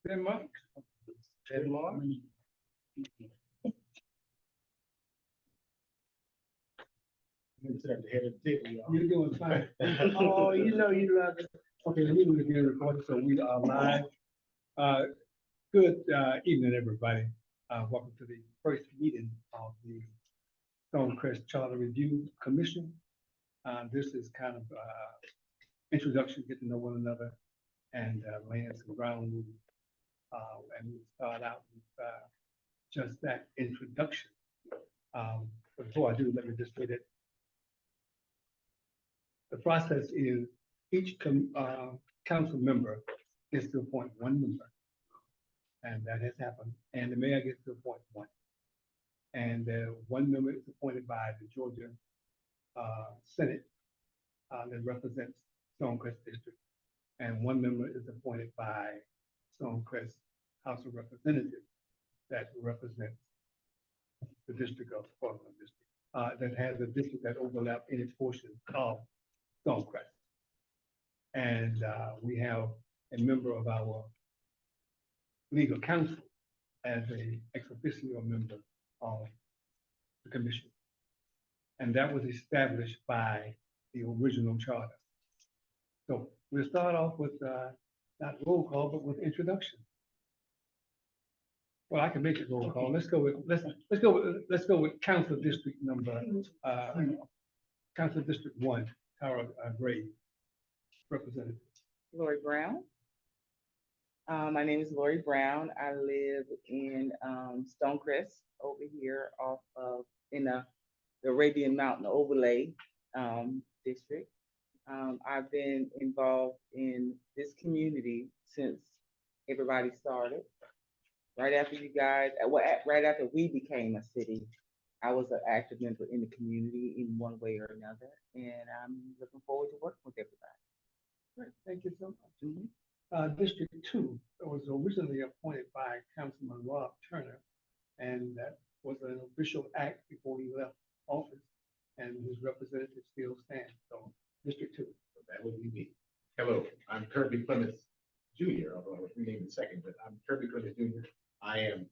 Denmark. Denmark. You're doing fine. Oh, you know you love it. Okay, let me do it again, recording, so we are live. Good evening, everybody. Welcome to the first meeting of the Stonecrest Charter Review Commission. This is kind of introduction, get to know one another, and laying some ground rules. And we start out with just that introduction. But before I do, let me just say that the process is each council member gets to appoint one member, and that has happened. And the mayor gets to appoint one. And one member is appointed by the Georgia Senate that represents Stonecrest District, and one member is appointed by Stonecrest House of Representatives that represents the district of Portland District, that has a district that overlaps any portion of Stonecrest. And we have a member of our legal counsel as a ex officio member of the commission. And that was established by the original charter. So we'll start off with not roll call, but with introduction. Well, I can make it roll call. Let's go with council district number council district 1, Tara Gray, representative. Lori Brown. My name is Lori Brown. I live in Stonecrest over here off of the Arabian Mountain Overlay district. I've been involved in this community since everybody started. Right after you guys, right after we became a city, I was an active member in the community in one way or another, and I'm looking forward to working with everybody. Great, thank you so much. District 2 was originally appointed by Councilman Rob Turner, and that was an official act before he left office, and his representative still stands. So District 2. So that would be me. Hello, I'm Kirby Clemens Jr., although I was renamed in second, but I'm Kirby Clemens Jr. I am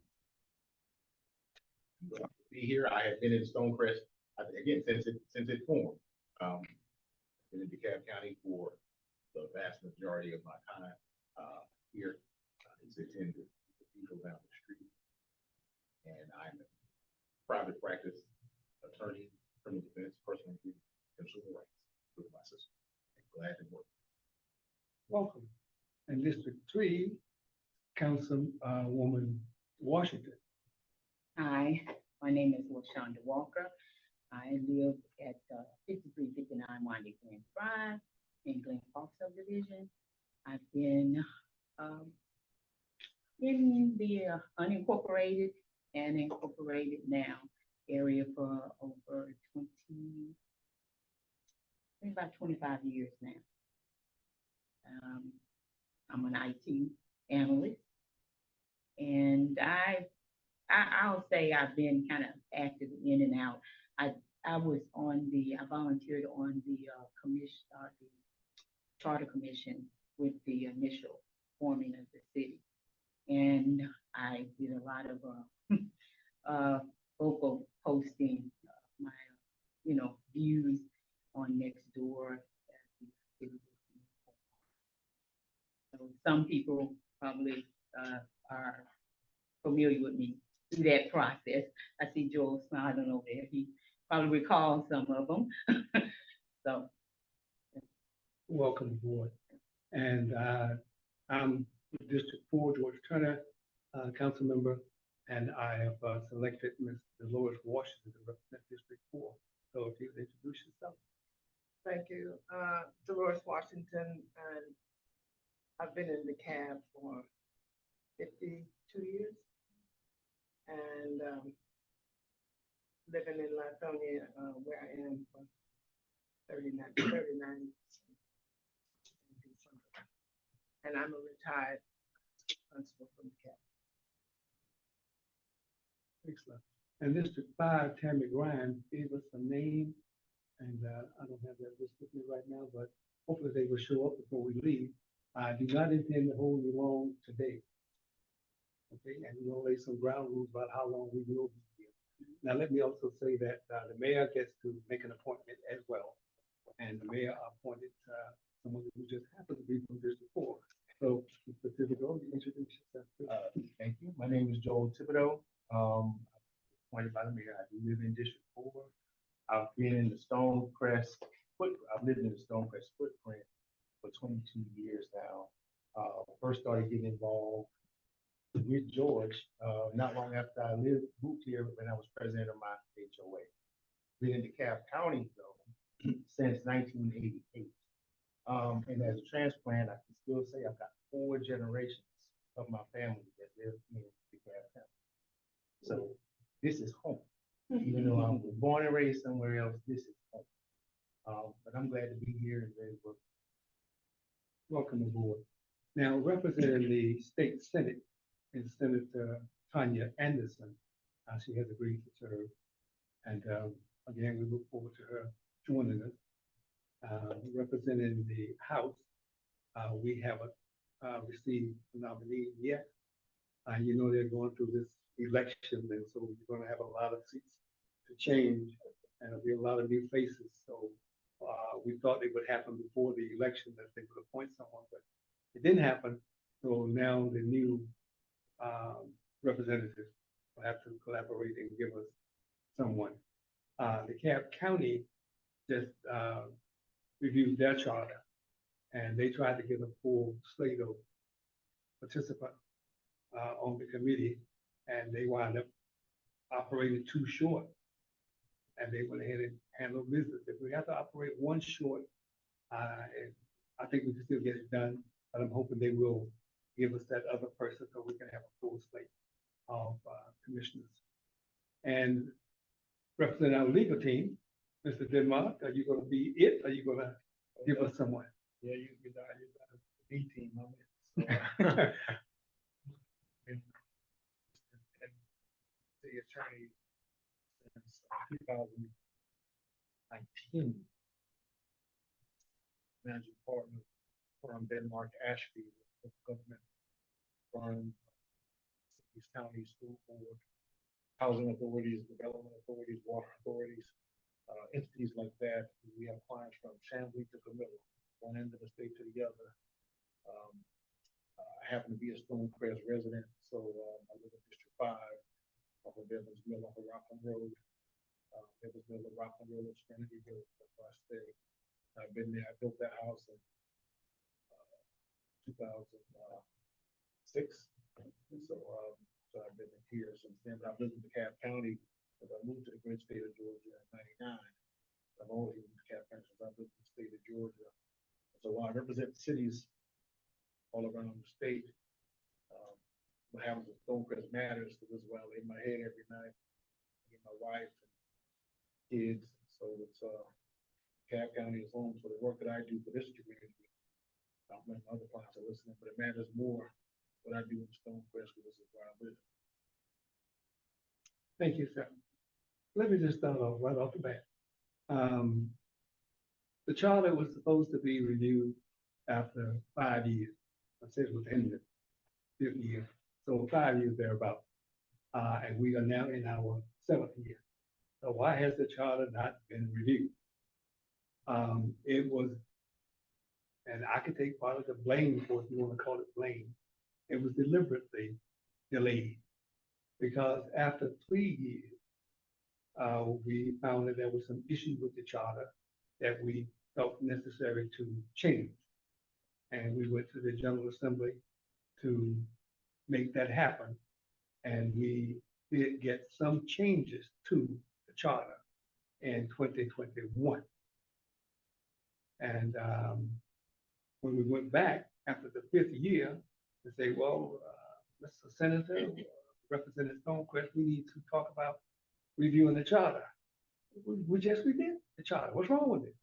be here. I have been in Stonecrest again since it formed. Been in DeKalb County for the vast majority of my time here. It's in the cathedral down the street, and I'm a private practice attorney, criminal defense, personal injury, and civil rights with my sister. I'm glad to work. Welcome. And District 3, Councilwoman Washington. Hi, my name is LaShonda Walker. I live at 5359 Winding Glen Drive in Glen Park subdivision. I've been in the unincorporated and incorporated now area for over about 25 years now. I'm an IT analyst, and I'll say I've been kind of active in and out. I volunteered on the commission, the charter commission with the initial forming of the city, and I did a lot of vocal posting, my views on Nextdoor. So some people probably are familiar with me through that process. I see Joel smiling over there. He probably recalls some of them. So, Welcome aboard. And I'm District 4, George Turner, council member, and I have selected Ms. Dolores Washington to represent District 4. So if you would introduce yourself. Thank you. Dolores Washington, and I've been in the cab for 52 years, and living in Lithonia, where I am for 39 and I'm a retired principal from the cab. Excellent. And District 5, Tammy Grimes gave us a name, and I don't have that list with me right now, but hopefully they will show up before we leave. I do not intend to hold you long today. Okay, and we're gonna lay some ground rules about how long we will be here. Now, let me also say that the mayor gets to make an appointment as well. And the mayor appointed someone who just happened to be from District 4. So, Mr. Thibodeau, you introduce yourself. Please. Thank you. My name is Joel Thibodeau. Appointed by the mayor. I do live in District 4. I've been in the Stonecrest I've lived in the Stonecrest footprint for 22 years now. First started getting involved with George, not long after I moved here when I was president of my HOA. Been in DeKalb County though since 1988. And as a transplant, I can still say I've got 4 generations of my family that live in DeKalb County. So this is home. Even though I was born and raised somewhere else, this is home. But I'm glad to be here and ready to work. Welcome aboard. Now, representing the state senate is Senator Tanya Anderson. She has agreed to serve. And again, we look forward to her joining us. Representing the House, we haven't received a nominee yet. You know, they're going through this election, and so you're going to have a lot of seats to change, and there'll be a lot of new faces. So we thought it would happen before the election, that they would appoint someone, but it didn't happen. So now the new representatives will have to collaborate and give us someone. The DeKalb County just reviewed their charter, and they tried to get a full slate of participants on the committee, and they wound up operating 2 short. And they went ahead and handled business. If we have to operate 1 short, I think we can still get it done, but I'm hoping they will give us that other person so we can have a full slate of commissioners. And representing our legal team, Mr. Denmark, are you going to be it? Or are you going to give us someone? Yeah, you got the B team on it. And the attorney since 2019, managing partner from Denmark Ashby, with government firm, East County School Board, housing authorities, development authorities, water authorities, entities like that. We have clients from Chamblee to Camilla, one end of the state to the other. I happen to be a Stonecrest resident, so I live in District 5, off of Evans Mill, off of Rockland Road. Evans Mill, Rockland Road, Trinity Road, that's where I stay. I've been there. I built that house in 2006. So I've been here since then. But I've lived in DeKalb County because I moved to the great state of Georgia in '99. I've always lived in DeKalb County since I lived in the state of Georgia. So while I represent cities all around the state, what happens with Stonecrest matters, because this is why I lay my head every night, get my wife and kids. So it's DeKalb County is home for the work that I do for this community. Many other clients are listening, but it matters more what I do in Stonecrest, because this is where I live. Thank you, sir. Let me just start off right off the bat. The charter was supposed to be renewed after 5 years. I said within the 5th year, so 5 years thereabout. And we are now in our 7th year. So why has the charter not been reviewed? It was, and I can take part of the blame for it, if you want to call it blame. It was deliberately delayed because after 3 years, we found that there was some issues with the charter that we felt necessary to change. And we went to the General Assembly to make that happen. And we did get some changes to the charter in 2021. And when we went back after the 5th year to say, well, Mr. Senator, Representative Stonecrest, we need to talk about reviewing the charter. We just redid the charter. What's wrong with it?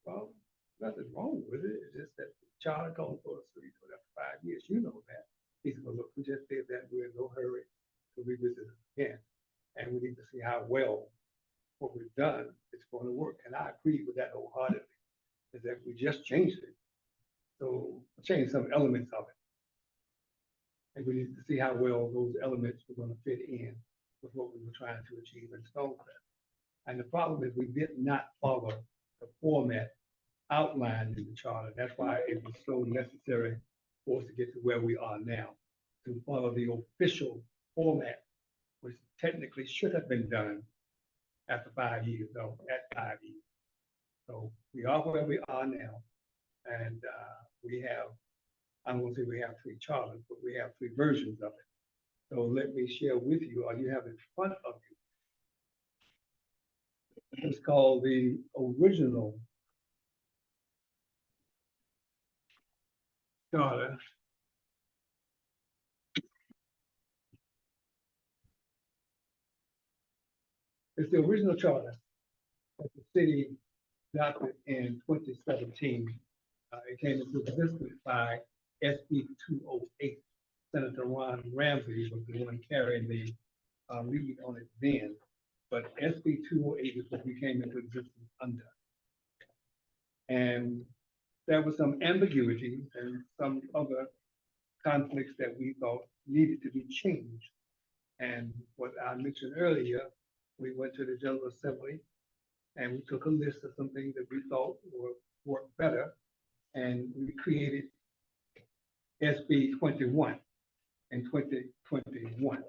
Well, nothing's wrong with it. It's just that the charter calls for us to redo it after 5 years. You know that. He said, well, look, we just did that. We're in no hurry to revisit it again. And we need to see how well what we've done is going to work. And I agree with that wholeheartedly, is that we just changed it. So change some elements of it. And we need to see how well those elements were gonna fit in with what we were trying to achieve in Stonecrest. And the problem is we did not follow the format outlined in the charter. That's why it was so necessary for us to get to where we are now, to follow the official format, which technically should have been done after 5 years, though, at 5 years. So we are where we are now, and we have, I'm gonna say we have three charters, but we have three versions of it. So let me share with you, or you have in front of you. It's called the original charter. It's the original charter that the city adopted in 2017. It came into existence by SB 208. Senator Ron Ramsey was the one carrying the lead on it then. But SB 208 is what we came into existence under. And there was some ambiguity and some other conflicts that we thought needed to be changed. And what I mentioned earlier, we went to the General Assembly and we took a list of some things that we thought would work better. And we created SB 21 in 2021.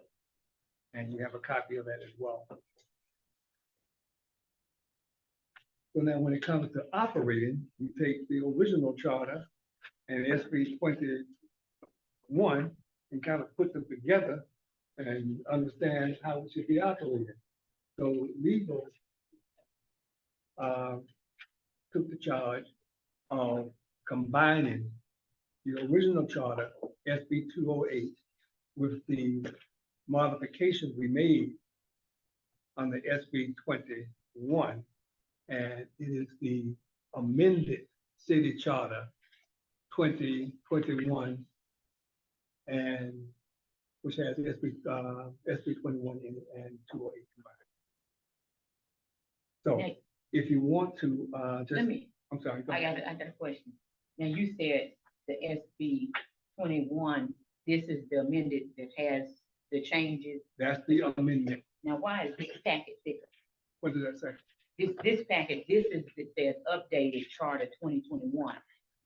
And you have a copy of that as well. So now when it comes to operating, you take the original charter and SB 21 and kind of put them together and understand how it should be operated. So legal took the charge of combining the original charter, SB 208, with the modifications we made on the SB 21. And it is the amended city charter 2021, and which has SB 21 in it and 208 combined. So Hey, if you want to just, let me, I'm sorry. go I ahead. got a question. Now, you said the SB 21, this is the amended that has the changes. That's the amendment. Now, why is this packet thicker? What does that say? This packet, this is, it says updated charter 2021.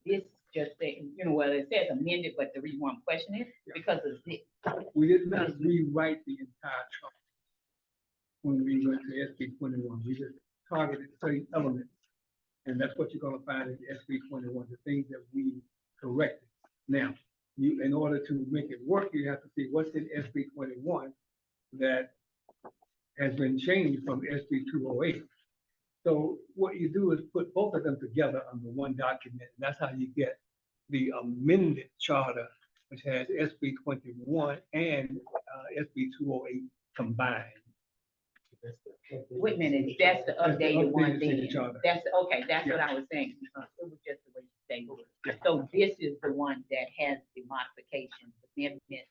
This just says, well, it says amended, but the reason why I'm questioning it, because of this. We did not rewrite the entire chart when we went to SB 21. We just targeted certain elements. And that's what you're gonna find in SB 21, the things that we corrected. Now, you, in order to make it work, you have to see what's in SB 21 that has been changed from SB 208. So what you do is put both of them together under one document, and that's how you get the amended charter, which has SB 21 and SB 208 combined. Wait a minute, that's the That's the updated one updated city then. charter. That's, okay, that's what I was saying. It was just the way you stated it. So this is the one that has the modifications, the amendments.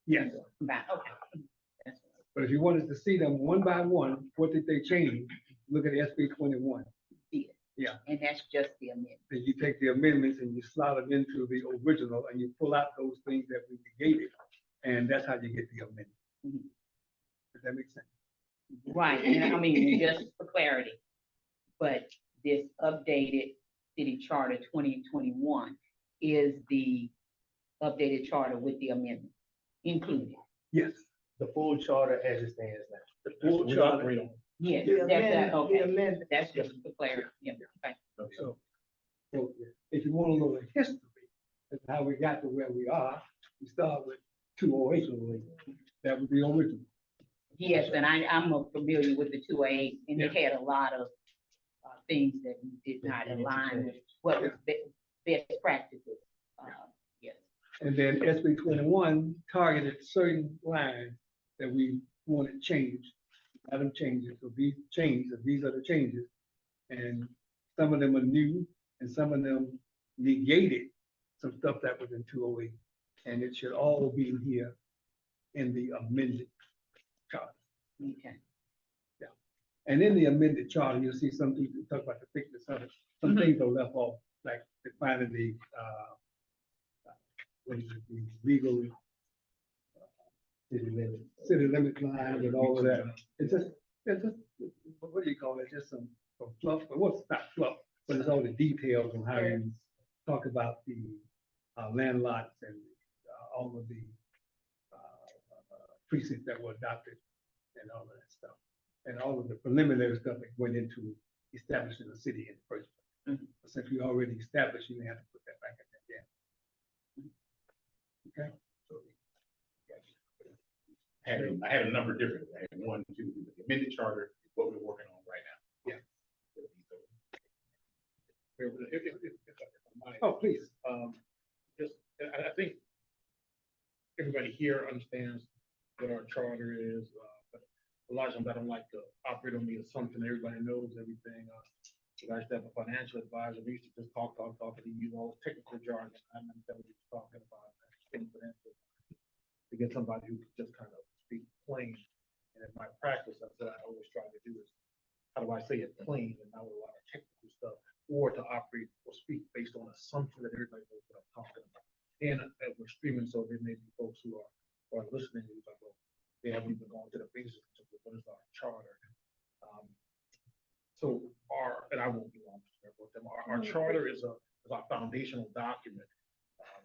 Yes, Combined, okay. That's but if you wanted to see them one by one, what did they change? Look at SB 21. it. Yeah. And that's just the amendment. Then you take the amendments and you slot them into the original and you pull out those things that we negated. And that's how you get the amendment. Mhm. Does that make sense? Right, and I mean, just for clarity, but this updated city charter 2021 is the updated charter with the amendment included. Yes. The full charter as it stands now. The full We charter. operate on. Yes, The that's that, amendment, the okay, amendment. that's just for clarity, yeah, okay. So if you want a little history, that's how we got to where we are. We start with 208. That would be original. Yes, and I'm familiar with the 208, and it had a lot of things that we did not align with what was best practices. Yes. And then SB 21 targeted certain lines that we wanted changed. Adam changes, so these changes, these are the changes. And some of them are new and some of them negated some stuff that was in 208. And it should all be here in the amended charter. Okay. And in the amended charter, you'll see some people talk about the thickness of it. Some things are left off, like defining the what is it, the legal city limit lines and all of that. It's just, what do you call it? Just some fluff, but what's not fluff, but it's all the details on how you talk about the land lots and all of the precincts that were adopted and all of that stuff. And all of the preliminary stuff that went into establishing the city in the first place. But since we already established, you may have to put that back in there. Okay. So, yes. I had a number of different, I had one, two, the amended charter, is what we're working on right now. Yeah. If I might, Oh, please. just, I think everybody here understands what our charter is, but a lot of times I don't like to operate on the assumption everybody knows everything. I used to have a financial advisor, we used to just talk, and use all this technical jargon. I don't know what he was talking about. To get somebody who could just kind of speak plain. And in my practice, that's what I always try to do is, how do I say it plain and not with a lot of technical stuff, or to operate or speak based on assumption that everybody knows what I'm talking about. And we're streaming, so there may be folks who are listening who's like, well, they haven't even gone to the basics of what is our charter. And I won't be long with them. Our charter is our foundational document.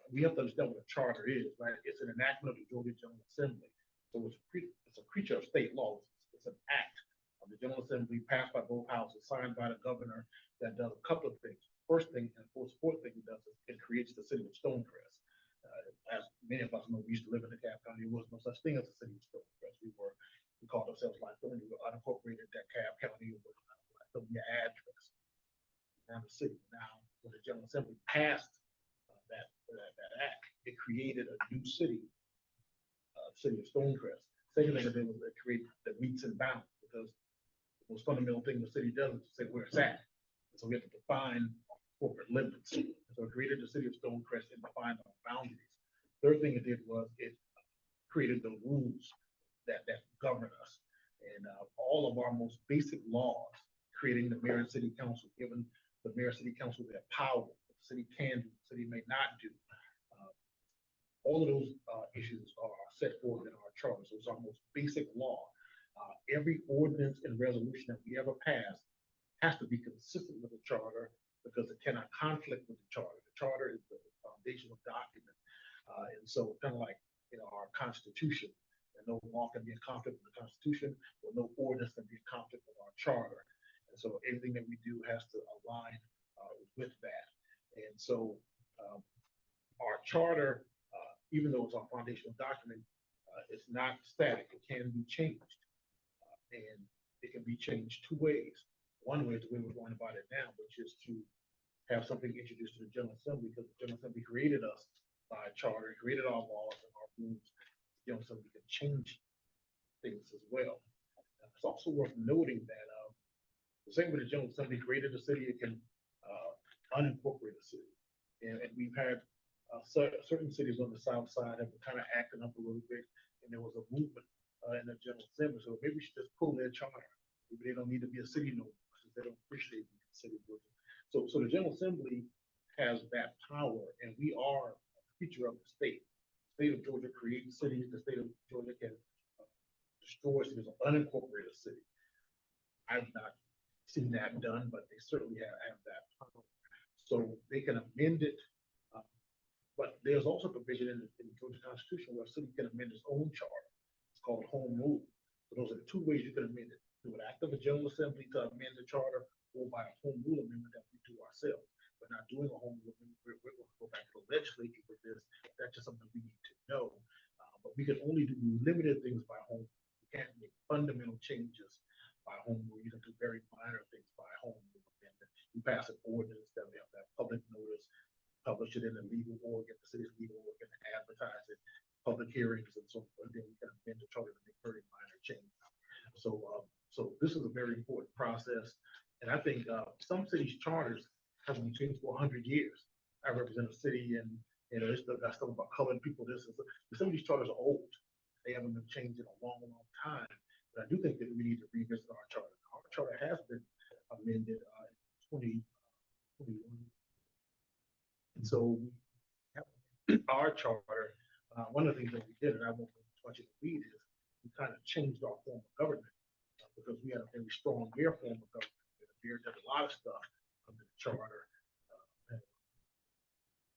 We have to understand what a charter is, right? It's an enactment of the Georgia General Assembly. So it's a creature of state law. It's an act of the General Assembly passed by both houses, signed by the governor, that does a couple of things. First thing, and fourth thing it does is it creates the city of Stonecrest. As many of us know, we used to live in DeKalb County. There was no such thing as the city of Stonecrest. We called ourselves Lythonia. We were unincorporated DeKalb County. From your address. Now the city. Now, when the General Assembly passed that act, it created a new city, city of Stonecrest. Second thing it did was it created the meets and bounds, because the most fundamental thing the city does is to say where it's at. And so we have to define corporate limits. And so it created the city of Stonecrest and defined our boundaries. Third thing it did was it created the rules that govern us. And all of our most basic laws, creating the mayor and city council, giving the mayor and city council their power, what the city can do, the city may not do. All of those issues are set forth in our charter. So it's our most basic law. Every ordinance and resolution that we ever pass has to be consistent with the charter, because it cannot conflict with the charter. The charter is the foundational document. And so kind of like, our Constitution, and no law can be in conflict with the Constitution, or no ordinance can be in conflict with our charter. And so everything that we do has to align with that. And so our charter, even though it's our foundational document, it's not static. It can be changed. And it can be changed two ways. One way is the way we're going about it now, which is to have something introduced to the General Assembly, because the General Assembly created us by charter, created our laws and our rules. The General Assembly can change things as well. It's also worth noting that the same way the General Assembly created the city, it can unincorporate a city. And we've had certain cities on the south side have been kind of acting up a little bit, and there was a movement in the General Assembly. So maybe we should just pull their charter. Maybe they don't need to be a city no more, since they don't appreciate being a city. So the General Assembly has that power, and we are a creature of the state. The state of Georgia creates cities. The state of Georgia can destroy cities or unincorporate a city. I've not seen that done, but they certainly have that power. So they can amend it. But there's also provision in the Georgia Constitution where a city can amend its own charter. It's called home rule. So those are the two ways you can amend it: through an act of the General Assembly to amend the charter, or by a home rule amendment that we do ourselves. We're not doing a home rule amendment. We're going to go back to the legislature with this. That's just something we need to know. But we can only do limited things by home. We can't make fundamental changes by home rule. You can do very minor things by home rule amendment. You pass an ordinance that we have that public notice, publish it in a legal org, get the city's legal org, and advertise it, public hearings, and so forth. And then we can amend the charter to make very minor changes. So this is a very important process. And I think some cities' charters have been changed for 100 years. I represent a city, and they still got stuff about colored people. Some of these charters are old. They haven't been changed in a long, long time. But I do think that we need to revisit our charter. Our charter has been amended in 2021. And so we have our charter, one of the things that we did, and I won't go into much of the read, is we kind of changed our form of government because we had a very strong mayor form of government. The mayor did a lot of stuff under the charter, and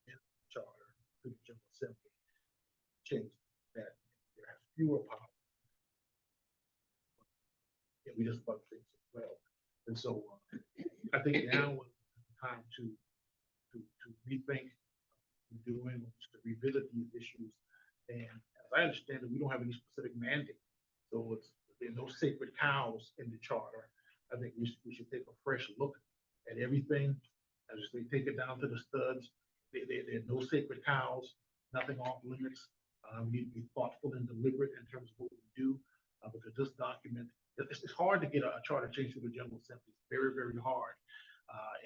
in the charter to the General Assembly, changed that there has fewer powers. And we just bug things as well. And so I think now is the time to rethink what we're doing, to revisit these issues. And as I understand it, we don't have any specific mandate. So there are no sacred cows in the charter. I think we should take a fresh look at everything. As they take it down to the studs. There are no sacred cows, nothing off limits. We need to be thoughtful and deliberate in terms of what we do, because this document, it's hard to get a charter change through the General Assembly. It's very, very hard.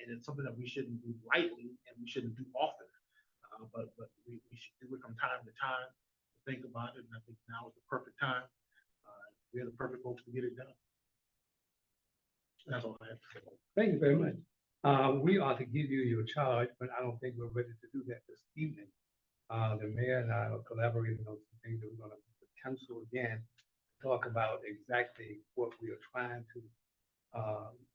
And it's something that we shouldn't do lightly and we shouldn't do often. But we should do it from time to time, think about it. And I think now is the perfect time. We're the perfect folks to get it done. That's all I have to say. Thank you very much. We ought to give you your charge, but I don't think we're ready to do that this evening. The mayor and I are collaborating on some things that we're going to council again, talk about exactly what we are trying to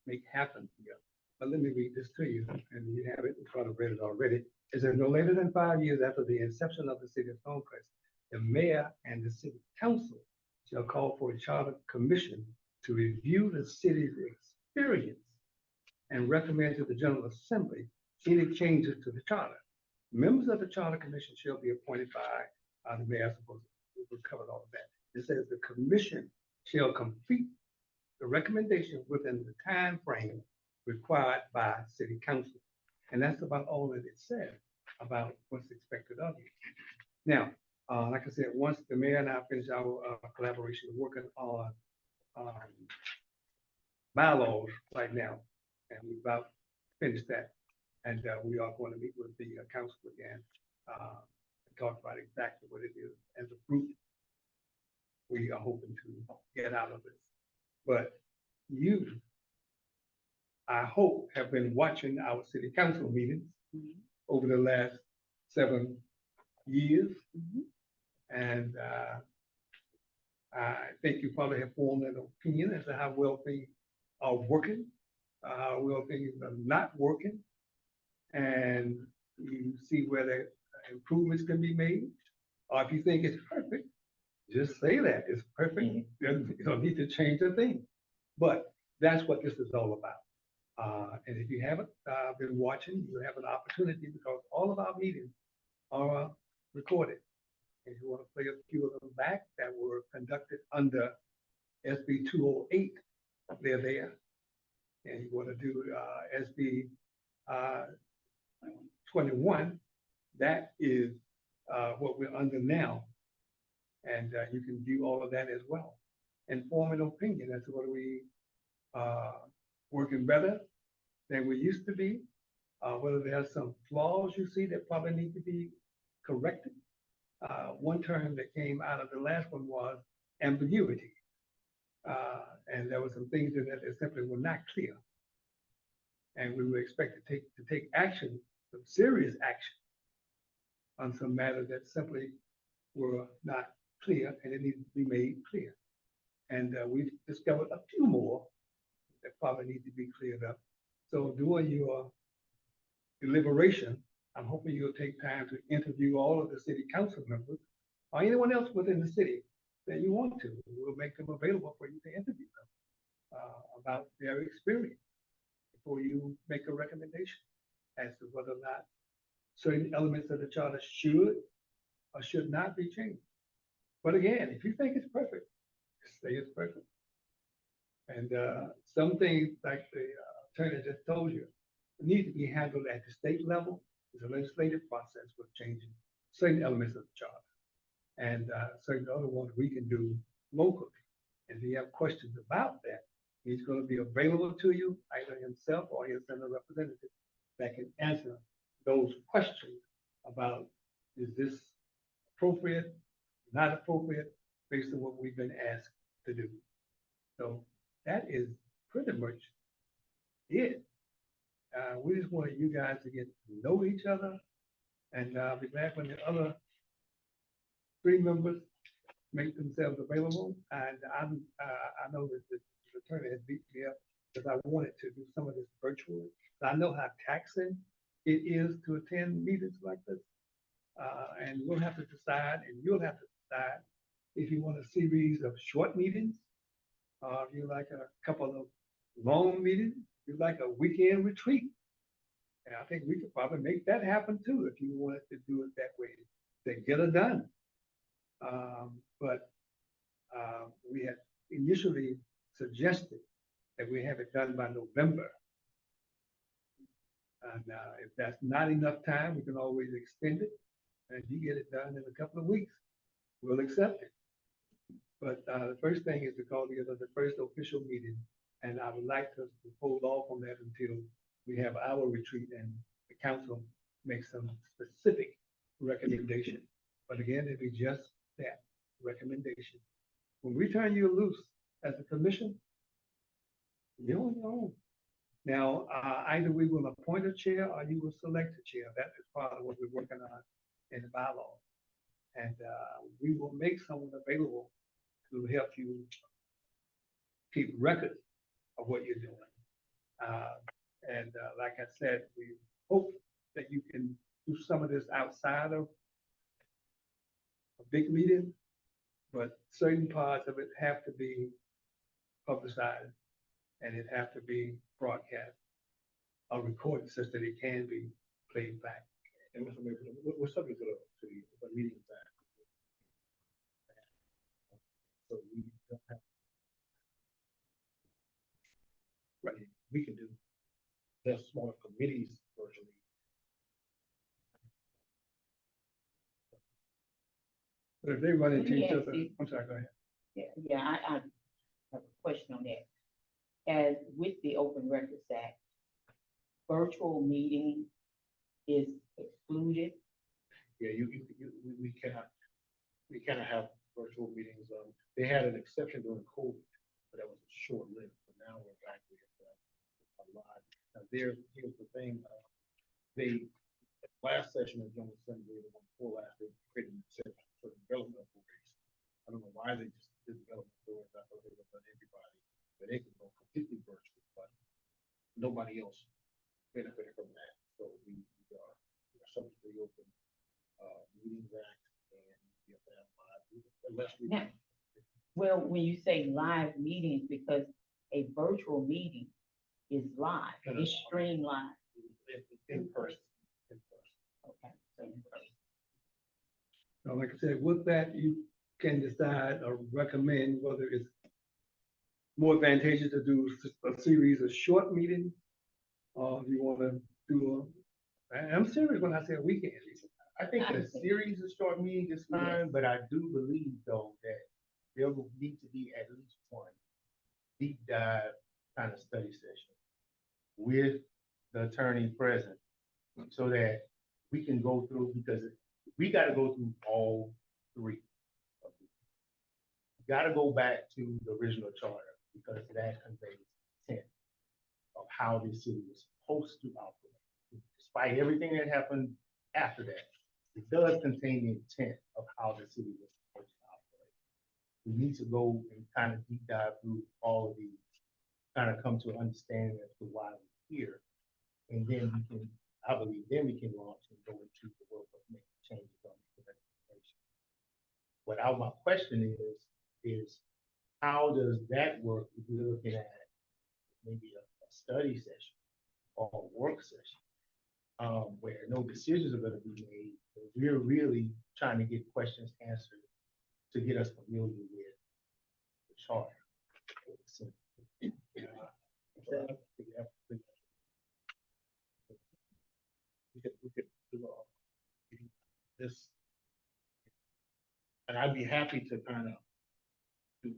make happen here. But let me read this to you, and you have it in front of it already. It says, no later than 5 years after the inception of the city of Stonecrest, the mayor and the city council shall call for a charter commission to review the city's experience and recommend to the General Assembly any changes to the charter. Members of the Charter Commission shall be appointed by the mayor. I suppose we've covered all of that. It says the commission shall complete the recommendation within the time frame required by city council. And that's about all that it says about what's expected of you. Now, like I said, once the mayor and I finish our collaboration working on bylaws right now, and we've about finished that. And we are going to meet with the council again and talk about exactly what it is as a group we are hoping to get out of this. But you, I hope, have been watching our city council meetings over the last 7 years. And I think you probably have formed an opinion as to how well things are working, how well things are not working. And you see where the improvements can be made. Or if you think it's perfect, just say that it's perfect. You don't need to change a thing. But that's what this is all about. And if you haven't been watching, you have an opportunity because all of our meetings are recorded. If you want to play a few of them back that were conducted under SB 208, they're there. And you want to do SB 21, that is what we're under now. And you can view all of that as well and form an opinion as to whether we working better than we used to be, whether there are some flaws you see that probably need to be corrected. One term that came out of the last one was ambiguity. And there were some things in that that simply were not clear. And we were expected to take action, some serious action on some matters that simply were not clear and it needed to be made clear. And we've discovered a few more that probably need to be cleared up. So during your deliberation, I'm hoping you'll take time to interview all of the city council members or anyone else within the city that you want to. We'll make them available for you to interview them about their experience before you make a recommendation as to whether or not certain elements of the charter should or should not be changed. But again, if you think it's perfect, say it's perfect. And some things, like the attorney just told you, need to be handled at the state level. There's a legislative process for changing certain elements of the charter. And certain other ones we can do locally. And if you have questions about that, he's going to be available to you, either himself or he'll send a representative that can answer those questions about, is this appropriate, not appropriate, based on what we've been asked to do. So that is pretty much it. We just want you guys to get to know each other And I'll be back when the other three members make themselves available. And I know that the attorney has beat me up because I wanted to do some of this virtually. I know how taxing it is to attend meetings like this. And we'll have to decide, and you'll have to decide if you want a series of short meetings, or if you like a couple of long meetings, you like a weekend retreat. And I think we could probably make that happen too, if you wanted to do it that way, to get it done. But we had initially suggested that we have it done by November. And if that's not enough time, we can always extend it. And you get it done in a couple of weeks, we'll accept it. But the first thing is to call together the first official meeting. And I would like us to hold off on that until we have our retreat and the council makes some specific recommendation. But again, it'd be just that recommendation. When we turn you loose as a commission, you're on your own. Now, either we will appoint a chair or you will select a chair. That is part of what we're working on in the bylaw. And we will make someone available to help you keep record of what you're doing. Like I said, we hope that you can do some of this outside of a big meeting, but certain parts of it have to be publicized and it have to be broadcast or recorded such that it can be played back. And Mr. Mayor, we're subject to the meeting time. So we don't have. Right, we can do, there's smaller committees virtually. But if they run into Let me each ask other, you- I'm sorry, go ahead. Yeah, I have a question on that. As with the Open Records Act, virtual meeting is excluded. Yeah, we cannot have virtual meetings. They had an exception during COVID, but that was short lived. But now we're back with a lot. Now here's the thing. They last session of General Assembly, the one before last, they created an exception for development authorities. I don't know why they just did development authorities. I thought they would have done everybody, but they could go completely virtual, but nobody else benefited from that. So we are subject to the Open Meetings Act, and we have to have live meetings, unless we. Now, well, when you say live meetings, because a virtual meeting is live, it's streamed live. In person. Okay, so in person. So like I said, with that, you can decide or recommend whether it's more advantageous to do a series of short meetings, or if you want to do I'm serious when I say a weekend. I think a series of short meetings is fine, but I do believe though that there will need to be at least one deep dive kind of study session with the attorney present so that we can go through, because we got to go through all three. Got to go back to the original charter because that conveys intent of how this city was supposed to operate. Despite everything that happened after that, it does contain the intent of how the city was supposed to operate. We need to go and kind of deep dive through all of these, kind of come to an understanding as to why we're here. And then we can, I believe, then we can launch and go into the work of making changes on the recommendation. What my question is how does that work if we're looking at maybe a study session or a work session where no decisions are going to be made, but we're really trying to get questions answered to get us familiar with the charter. We could do this, and I'd be happy to kind of do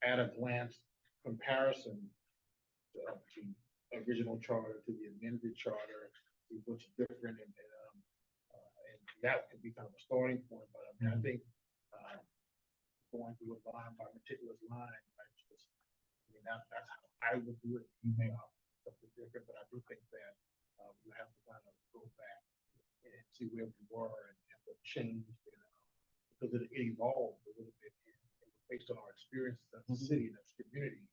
at a glance comparison of the original charter to the amended charter, see what's different, and that could be kind of a starting point. But I mean, I think going through a line by meticulous line, that's how I would do it. Something different, but I do think that you have to kind of go back and see where we were and what changed, because it evolved a little bit based on our experiences as a city and as a community,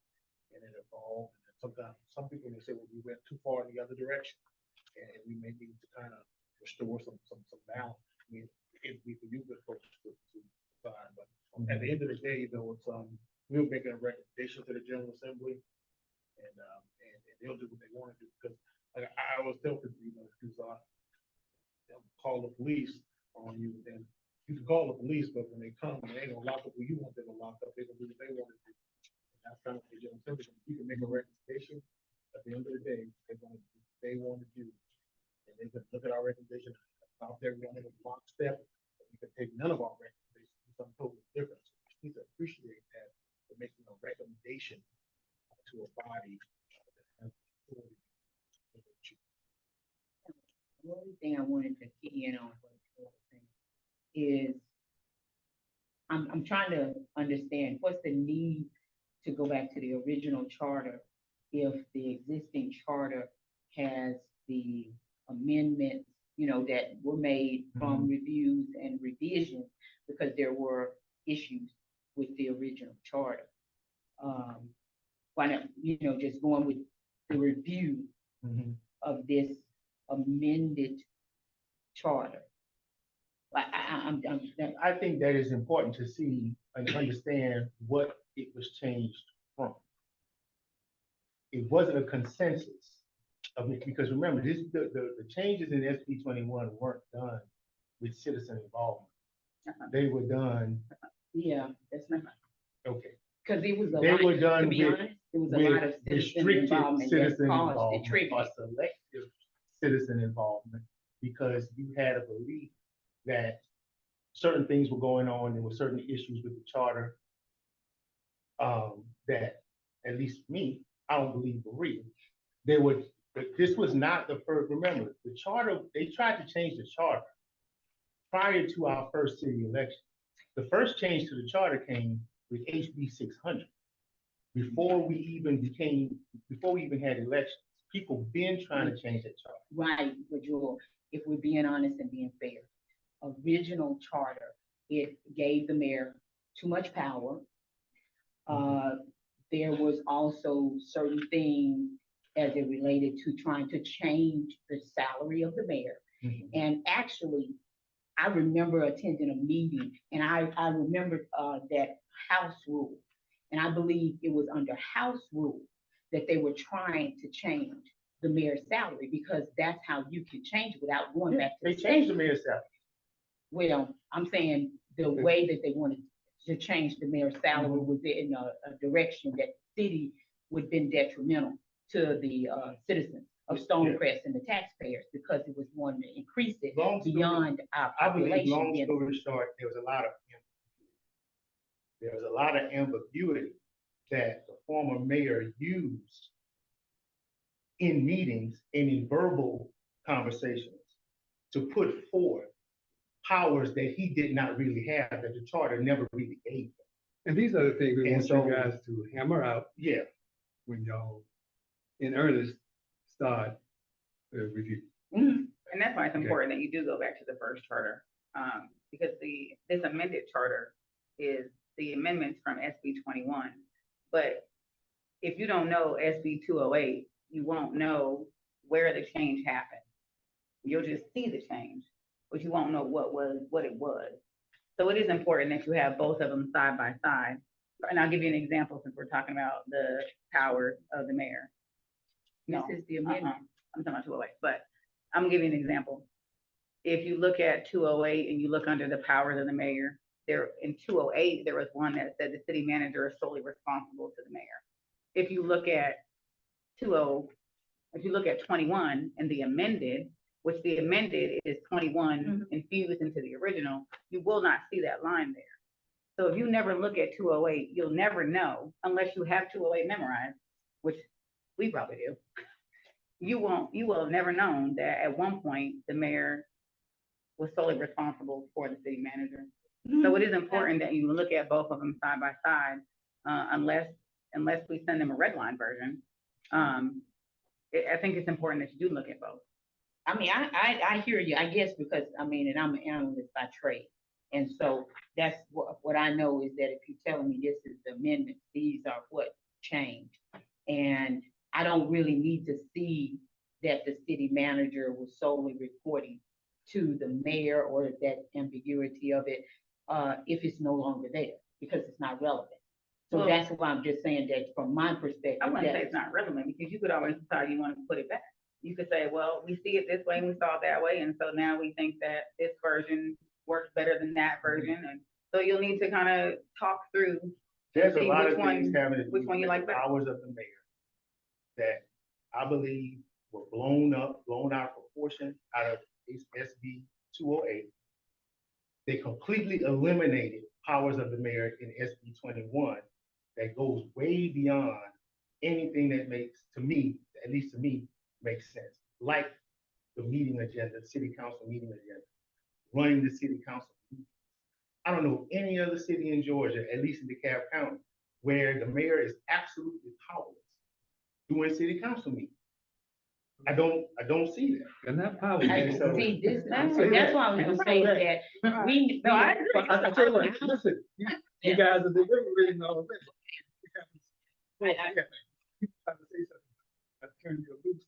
and it evolved. And then sometimes some people may say, well, we went too far in the other direction, and we may need to kind of restore some balance. I mean, if we can use it for to find, but at the end of the day, though, it's we're making a recommendation to the General Assembly, and they'll do what they want to do, because like I was telling people, because they'll call the police on you, and you can call the police, but when they come, they ain't gonna lock up who you want them to lock up. They're gonna do what they want to do. And that's kind of what the General Assembly. You can make a recommendation. At the end of the day, they're gonna do what they want to do, and they can look at our recommendation out there running a lockstep. We can take none of our recommendations, do something totally different. So we need to appreciate that for making a recommendation to a body that has authority. The only thing I wanted to key in on what you were saying is I'm trying to understand what's the need to go back to the original charter if the existing charter has the amendments, that were made from reviews and revisions because there were issues with the original charter. Why not, just going with the review of this amended charter? I think that is important to see and understand what it was changed from. It wasn't a consensus of it, because remember, the changes in SB 21 weren't done with citizen involvement. They were done. Yeah, that's not, Okay. because it was a They lot, were done to be with, honest, it was a with lot of citizen restricted involvement that citizen caused the involvement trigger. or selective citizen involvement, because you had a belief that certain things were going on. There were certain issues with the charter that, at least me, I don't believe were real. This was not the first. Remember, the charter, they tried to change the charter prior to our first city election. The first change to the charter came with HB 600. Before we even had elections, people been trying to change that charter. Right, but Joel, if we're being honest and being fair, original charter, it gave the mayor too much power. There was also certain things as it related to trying to change the salary of the mayor. And actually, I remember attending a meeting, and I remember that House rule, and I believe it was under House rule that they were trying to change the mayor's salary, because that's how you can change it without going back to They changed the mayor's salary. Well, I'm saying the way that they wanted to change the mayor's salary was in a direction that the city would have been detrimental to the citizens of Stonecrest and the taxpayers, because it was wanting to increase it beyond our I believe, population. long story short, there was a lot of ambiguity that the former mayor used in meetings and in verbal conversations to put forth powers that he did not really have, that the charter never really gave him. And these are the things we want so- you guys to hammer out Yeah, when y'all, in earnest, start the review. And that's why it's Okay. important that you do go back to the first charter, because this amended charter is the amendments from SB 21. But if you don't know SB 208, you won't know where the change happened. You'll just see the change, but you won't know what it was. So it is important that you have both of them side by side. And I'll give you an example, since we're talking about the powers of the mayor. This is the amendment. I'm talking about 208, but I'm gonna give you an example. If you look at 208 and you look under the powers of the mayor, there in 208, there was one that said the city manager is solely responsible to the mayor. If you look at 21 and the amended, which the amended is 21 infused into the original, you will not see that line there. So if you never look at 208, you'll never know, unless you have 208 memorized, which we probably do. You will have never known that at one point the mayor was solely responsible for the city manager. So it is important that you look at both of them side by side, unless we send them a red line version. I think it's important that you do look at both. I mean, I hear you, I guess, because, I mean, and I'm an analyst by trade. And so that's what I know is that if you're telling me this is the amendments, these are what changed. And I don't really need to see that the city manager was solely reporting to the mayor or that ambiguity of it, if it's no longer there, because it's not relevant. So Well, that's why I'm just saying that from my perspective. I wouldn't say that- it's not relevant, because you could always decide you want to put it back. You could say, well, we see it this way and we saw it that way, and so now we think that this version works better than that version, and so you'll need to kind of talk through. There's a See lot which of things one- having to which do one you with like the better. powers of the mayor that I believe were blown out of proportion out of SB 208. They completely eliminated powers of the mayor in SB 21 that goes way beyond anything that makes, to me, at least to me, makes sense. Like the meeting agenda, city council meeting agenda, running the city council. I don't know any other city in Georgia, at least in DeKalb County, where the mayor is absolutely powerless doing city council meetings. I don't see that. And that power. I so- see this, I'm saying that's that. why We I'm just saying know that we. No, I agree. But I tell you what, listen, you guys are deliberating all this. I- Trying to say something. I turned you loose.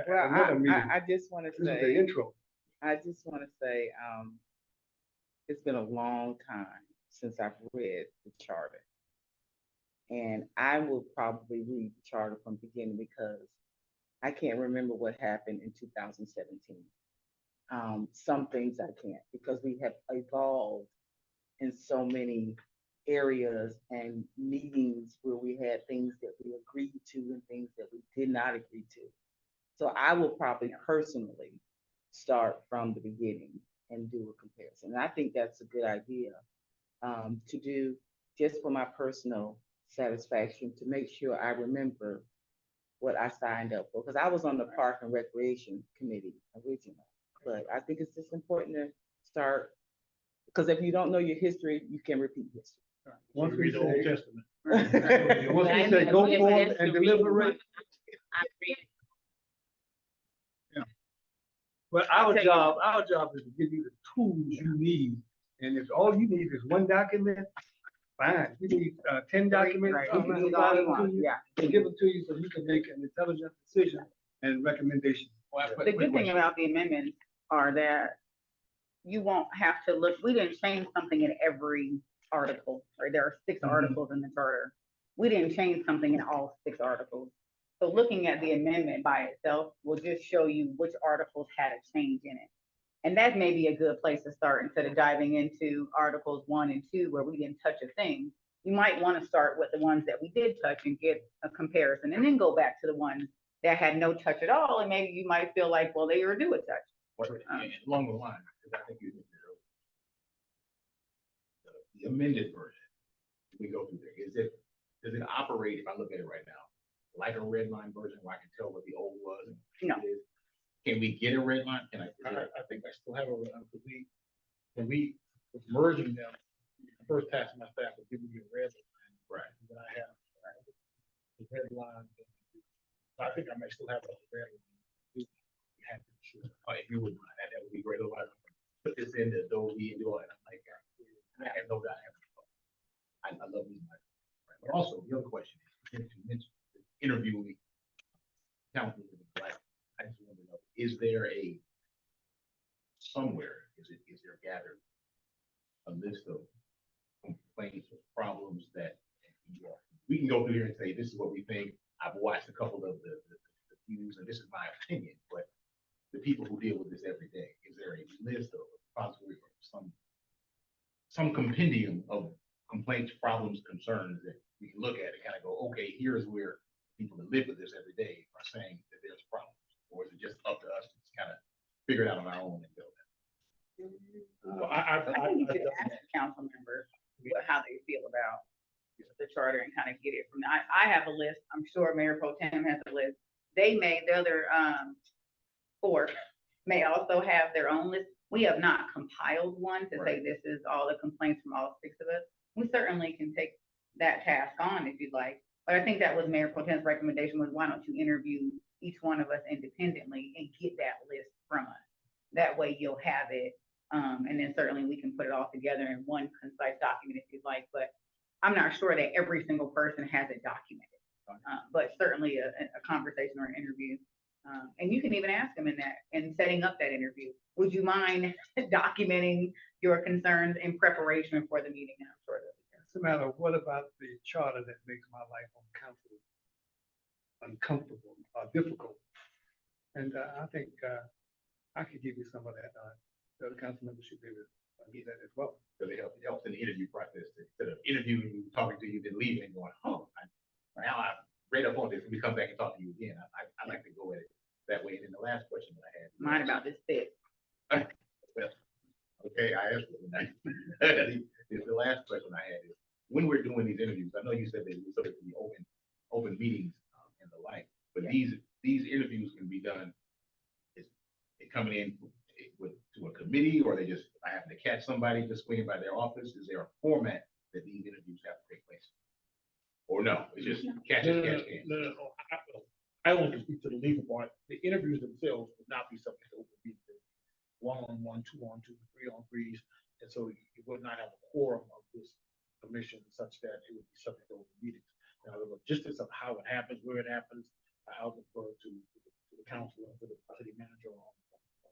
Well, Another meeting. I just want to This is the say, intro. I just want to say, it's been a long time since I've read the charter. And I will probably read the charter from the beginning because I can't remember what happened in 2017. Some things I can't because we have evolved in so many areas and meetings where we had things that we agreed to and things that we did not agree to. So I will probably personally start from the beginning and do a comparison. And I think that's a good idea to do just for my personal satisfaction to make sure I remember what I signed up for. Because I was on the Park and Recreation Committee originally. But I think it's just important to start, because if you don't know your history, you can repeat history. Once we Read the Old say, Testament. once we say go forward and deliberate, but our job is to give you the tools you need. And if all you need is one document, fine. You need 10 documents, Right, we you can need provide all it you to want, you. yeah. And give it to you so you can make an intelligent decision and recommendation. The good thing about the amendments are that you won't have to look, we didn't change something in every article, right? There are 6 articles in the charter. We didn't change something in all 6 articles. So looking at the amendment by itself will just show you which articles had a change in it. And that may be a good place to start instead of diving into Articles 1 and 2 where we didn't touch a thing. You might want to start with the ones that we did touch and get a comparison and then go back to the ones that had no touch at all. And maybe you might feel like, well, they were due a touch. And along the line, because I think you mentioned it earlier, the amended version, we go through there, does it operate, if I look at it right now, like a red line version where I can tell what the old was? And No. what it is? Can we get a red line? Can I? I think I still have when we was merging them, the first task my staff was giving me a red line. Right. That I have the red line. I think I may still have a red line. Sure. If you wouldn't mind, that would be great. Otherwise, put this in the Adobe and do all that. I'm like, I have no doubt. I love these. Right. But also, the other question is, since you mentioned interviewing council, I just want to know, is there somewhere, is there gathered a list of complaints or problems that we can go through here and say, this is what we think. I've watched a couple of the views, and this is my opinion, but the people who deal with this every day, is there a list of possibly some compendium of complaints, problems, concerns that we can look at and kind of go, okay, here's where people that live with this every day are saying that there's problems, or is it just up to us to kind of figure it out on our own and build it? I think you should ask the council members how they feel about the charter and kind of get it from, I have a list, I'm sure Mayor Pro Tem has a list. They may, the other 4 may also have their own list. We have not compiled one to say this is all the complaints from all 6 of us. We certainly can take that task on if you'd like. But I think that was Mayor Pro Tem's recommendation was, why don't you interview each one of us independently and get that list from us. That way you'll have it, and then certainly we can put it all together in one concise document if you'd like, but I'm not sure that every single person has it documented. But certainly a conversation or an interview. And you can even ask them in that, and setting up that interview. Would you mind documenting your concerns in preparation for the meeting? And I'm sure they'll be there. What's the matter? What about the charter that makes my life on council uncomfortable or difficult? And I think I could give you some of that. The other council members should be able to get that as well. Because it helps in the interview process. Instead of interviewing you, talking to you, then leaving and going, oh, now I've read up on this, and we come back and talk to you again. I like to go at it that way. And then the last question that I had. Mine about this thick. Well, okay, I asked it tonight. The last question I had is, when we're doing these interviews, I know you said that we're supposed to be open meetings and the like, but Yeah. these interviews can be done. Is it coming in to a committee, or they just, I happen to catch somebody just swinging by their office? Is there a format that these interviews have to take place? Or no, it's just catch No, it, no, catch can. no, no, no. I want to speak to the legal part. The interviews themselves would not be subject to open meeting. 1-on-1, 2-on-2, 3-on-3s, and so you would not have a quorum of this commission such that it would be subject to open meetings. Now, the logistics of how it happens, where it happens, I'll defer to the council and to the city manager on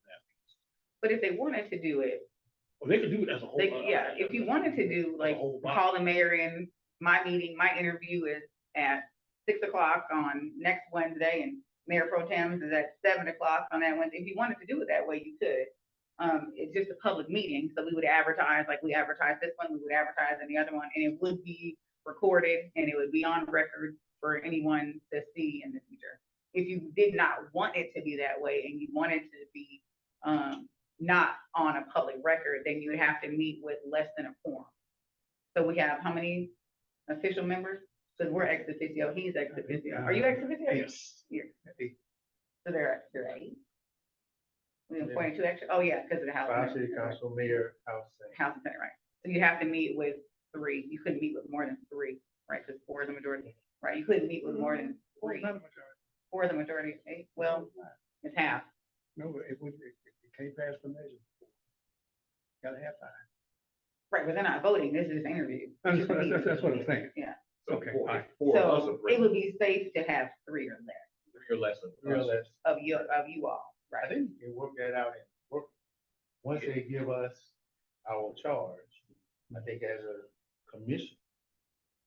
that piece. But if they wanted to do it, Well, they could do it as a whole. yeah, if you wanted to do, like, whole body. call the mayor in, my meeting, my interview is at 6 o'clock on next Wednesday, and Mayor Pro Tem is at 7 o'clock on that Wednesday. If you wanted to do it that way, you could. It's just a public meeting, so we would advertise, like we advertise this one, we would advertise any other one, and it would be recorded, and it would be on record for anyone to see in the future. If you did not want it to be that way, and you wanted to be, not on a public record, then you would have to meet with less than a quorum. So we have how many official members? So we're ex officio, he's ex officio. Are you ex officio? Yes. Yeah. Eight. So they're 8. We appointed 2 extra, oh yeah, because of the house. 5 city council, mayor, house, Senate. House and Senate, right. So you have to meet with 3. You couldn't meet with more than 3, right? Because 4 is the majority, right? You couldn't meet with more than 3. Not a majority. 4 is the majority, 8, well, it's half. No, it can't pass the measure. Gotta have 5. Right, but they're not voting, this is an interview. That's what I'm saying. Yeah. So Okay, four all right. of us So are it present, would be safe to have 3 or less 3 or less of Real us. less. of you all, I right? think you can work that out and work, once they give us our charge, I think as a commission,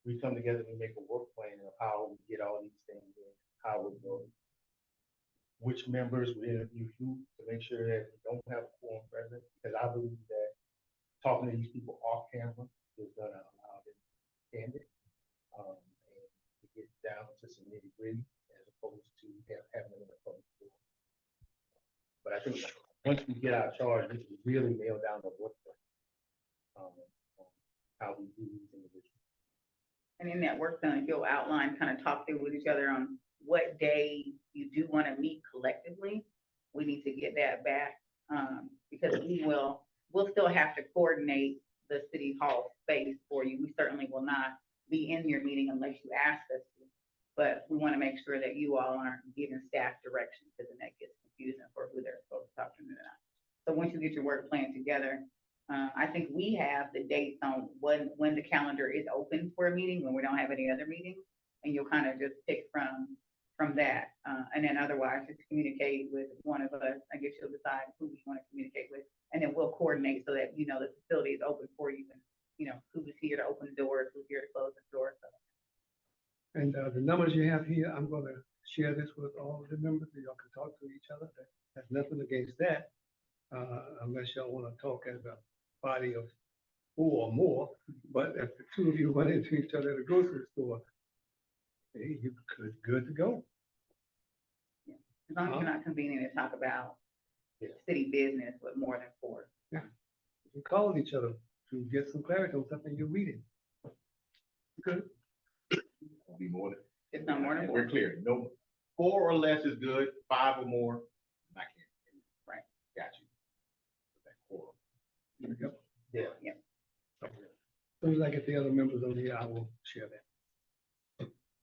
we come together and make a work plan of how we get all these things in, how we go. Which members we interview who to make sure that we don't have a quorum present, because I believe that talking to these people off camera is gonna allow them to be candid. And to get down to some nitty gritty as opposed to having it in a public forum. But I think once we get our charge, we can really nail down the work plan. On how we do these individuals. And in that work plan, you'll outline, kind of talk through with each other on what day you do want to meet collectively. We need to get that back, because we'll still have to coordinate the city hall space for you. We certainly will not be in your meeting unless you ask us to. But we want to make sure that you all aren't giving staff direction, because then that gets confusing for who they're supposed to talk to or not. So once you get your work plan together, I think we have the dates on when the calendar is open for a meeting, when we don't have any other meetings, and you'll kind of just pick from that. And then otherwise, just communicate with one of us. I guess you'll decide who you want to communicate with, and then we'll coordinate so that, you know, the facility is open for you, and, you know, who's here to open the doors, who's here to close the doors. So. And the numbers you have here, I'm gonna share this with all of the members, so y'all can talk to each other. There's nothing against that, unless y'all wanna talk as a body of 4 or more. But if the 2 of you run into each other at a grocery store, hey, you good to go. As long as you're not convening to talk about Yeah. city business with more than 4. You call each other to get some clarity on something you're reading. Good. Won't be more than. It's not more than And 4. we're clear, no, 4 or less is good, 5 or more, I can't. Right. Got you. That quorum. There we go. Yeah. Yeah. As soon as I get the other members on here, I will share that.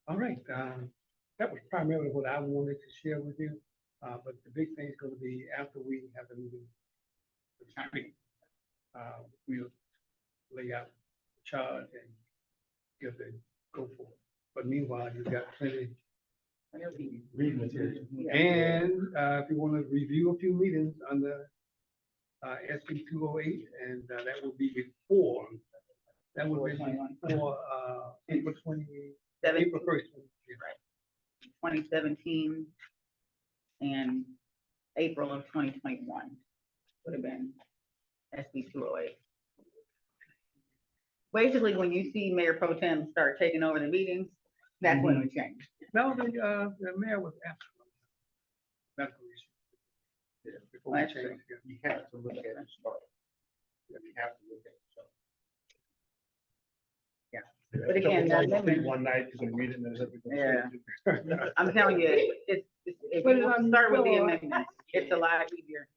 All right, that was primarily what I wanted to share with you. But the big thing is gonna be after we have the meeting with the county, we'll lay out the charge and give the go for it. But meanwhile, you've got plenty. Reading material. And, if you wanna review a few meetings under, SB 208, and, that will be before, that will be 21. before, April 17. April 1st. Right. 2017 and April of 2021 would have been SB 208. Basically, when you see Mayor Pro Tem start taking over the meetings, that's when we change. No, the mayor was absent. Medical issue. Yeah, before we That's true. change, yeah. You have to look at the chart. You have to look at the chart. But again, So, that amendment- one night, because I'm reading this, everything. Yeah. I'm telling you, if But you I'm start with the sure- amendments, it's a lot easier.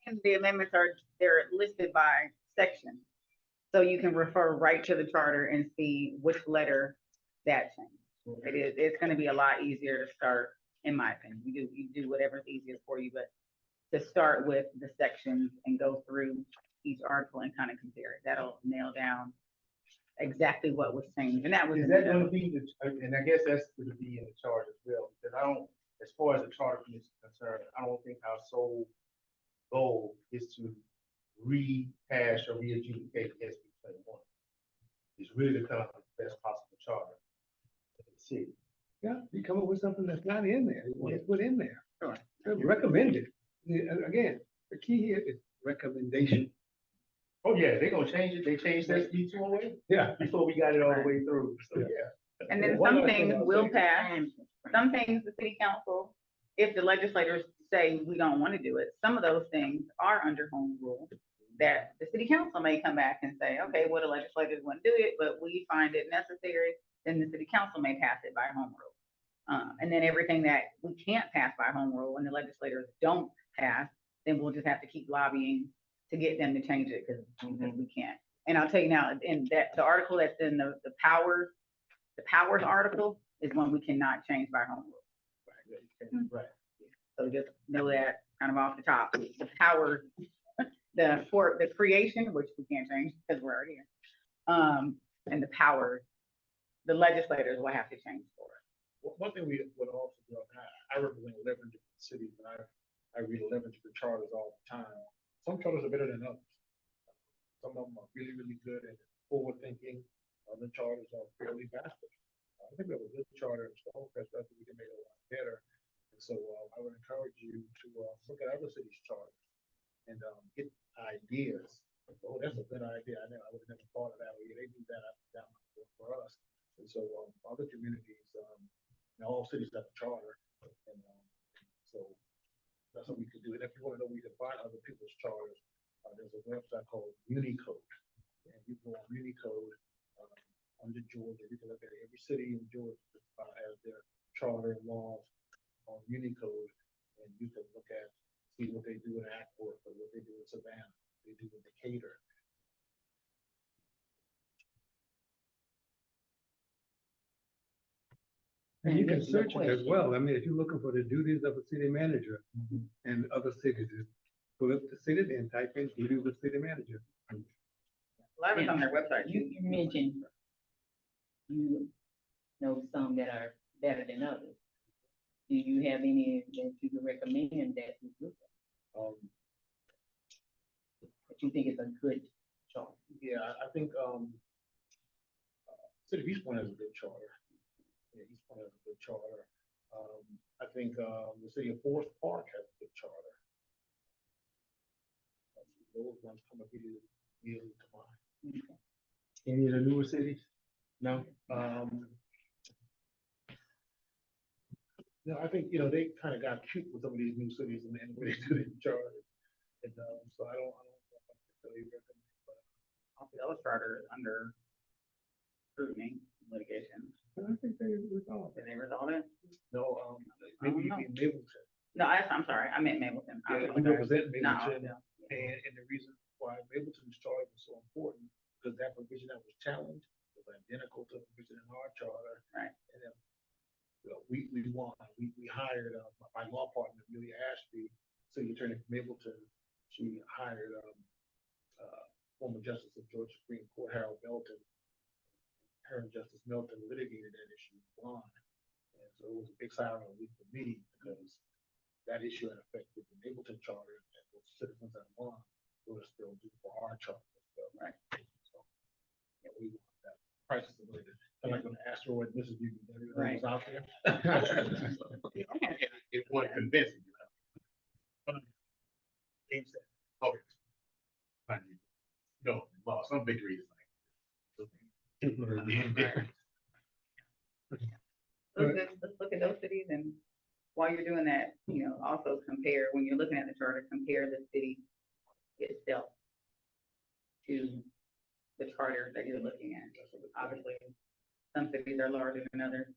And the amendments they're listed by section. So you can refer right to the charter and see which letter that changed. It's gonna be a lot easier to start, in my opinion. You do whatever's easiest for you, but to start with the sections and go through each article and kind of compare it, that'll nail down exactly what was changed. And that was. Is in that the- gonna be and I guess that's gonna be in the chart as well, because I don't, as far as the charter commission is concerned, I don't think our sole goal is to rehash or re-adjudicate SB 21. It's really to come up with the best possible charter for the city. Yeah, you come up with something that's not in there, you want to put in there. Sure. Recommended. Again, the key here is recommendation. Oh, yeah, they're gonna change it, they changed SB 208 Yeah. before we got it all the way through, so, yeah. And then One some other thing things I'll will say- pass, some things the city council, if the legislators say we don't want to do it, some of those things are under home rule. That the city council may come back and say, okay, well, the legislators want to do it, but we find it necessary, then the city council may pass it by home rule. And then everything that we can't pass by home rule and the legislators don't pass, then we'll just have to keep lobbying to get them to change it because we can't. And I'll tell you now, in that, the article that's in the powers article is one we cannot change by home rule. Right. So just know that kind of off the top, the power, the creation, which we can't change because we're already here. And the power, the legislators will have to change for it. One thing we would also do, I represent 11 different cities, and I read 11 different charters all the time. Some charters are better than others. Some of them are really, really good and forward thinking. Other charters are fairly backward. I think we have a good charter in Stonecrest. I think we can make it a lot better. And so I would encourage you to look at other cities' charters and get ideas. Oh, that's a good idea. I would have never thought of that. Or, yeah, they do that down for us. And so other communities, all cities have a charter, and so that's what we could do. And if you want to know where you can find other people's charters, there's a website called Unicode, and you go on Unicode under Georgia. You can look at every city in Georgia has their charter and laws on Unicode, and you can look at see what they do in Acworth or what they do in Savannah, what they do in Decatur. And you can search it as well. I mean, if you're looking for the duties of a city manager and other cities, just pull up the city and type in duties of city manager. A lot of it's on their website. You mentioned you know some that are better than others. Do you have any that you can recommend that you look at, that you think is a good chart? Yeah, I think City of East Point has a good charter. Yeah, East Point has a good charter. I think the city of Forest Park has a good charter. Those ones come immediately to mind. Any of the newer cities? No? No, I think, they kind of got cute with some of these new cities and the way they do their charters. And so I don't know if I can tell you recommend, but The other charter is under scrutiny litigation. I think they resolved Did it. they resolve it? no, maybe you mean Mapleton. No, I'm sorry, I meant Mapleton. Yeah, we represent No, Mapleton. no. And the reason why Mapleton's charter was so important, because that provision that was challenged was identical to the provision in our charter. Right. And then we won. We hired my law partner, Amelia Ashby, city attorney from Mapleton. She hired former Justice of Georgia Supreme Court, Harold Belton. Her and Justice Milton litigated that issue and won. And so it was a big sign of relief for me because that issue had affected the Mapleton charter and those citizens that won were still due for our charter. So, Right. So, yeah, we want that. Prices are related. I'm like an asteroid, this is you, everything Right. was out there. It wasn't convincing, Game set. Okay. Fine. No, well, some victories like. Let's look at those cities, and while you're doing that, also compare, when you're looking at the charter, compare the city itself to the charter that you're looking at. Obviously, some cities are larger than others.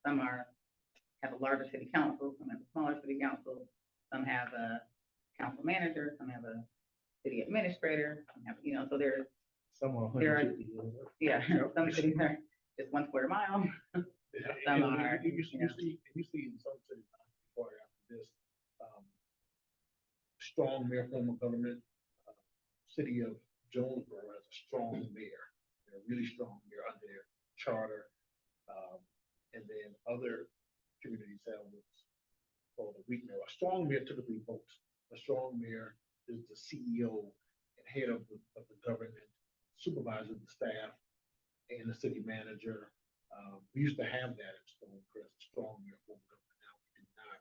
Some have a larger city council, some have a smaller city council, some have a council manager, some have a city administrator, some have, so there's, Some are There are- 150 years old. yeah, some cities are just 1 square mile. Some are, You see in some cities, before or after this, strong mayor form of government. City of Jonesboro has a strong mayor, a really strong mayor under their charter. And then other communities have what's called a weak mayor. A strong mayor typically votes. A strong mayor is the CEO and head of the government, supervises the staff and the city manager. We used to have that at Stonecrest, strong mayor form of government. Now we do not.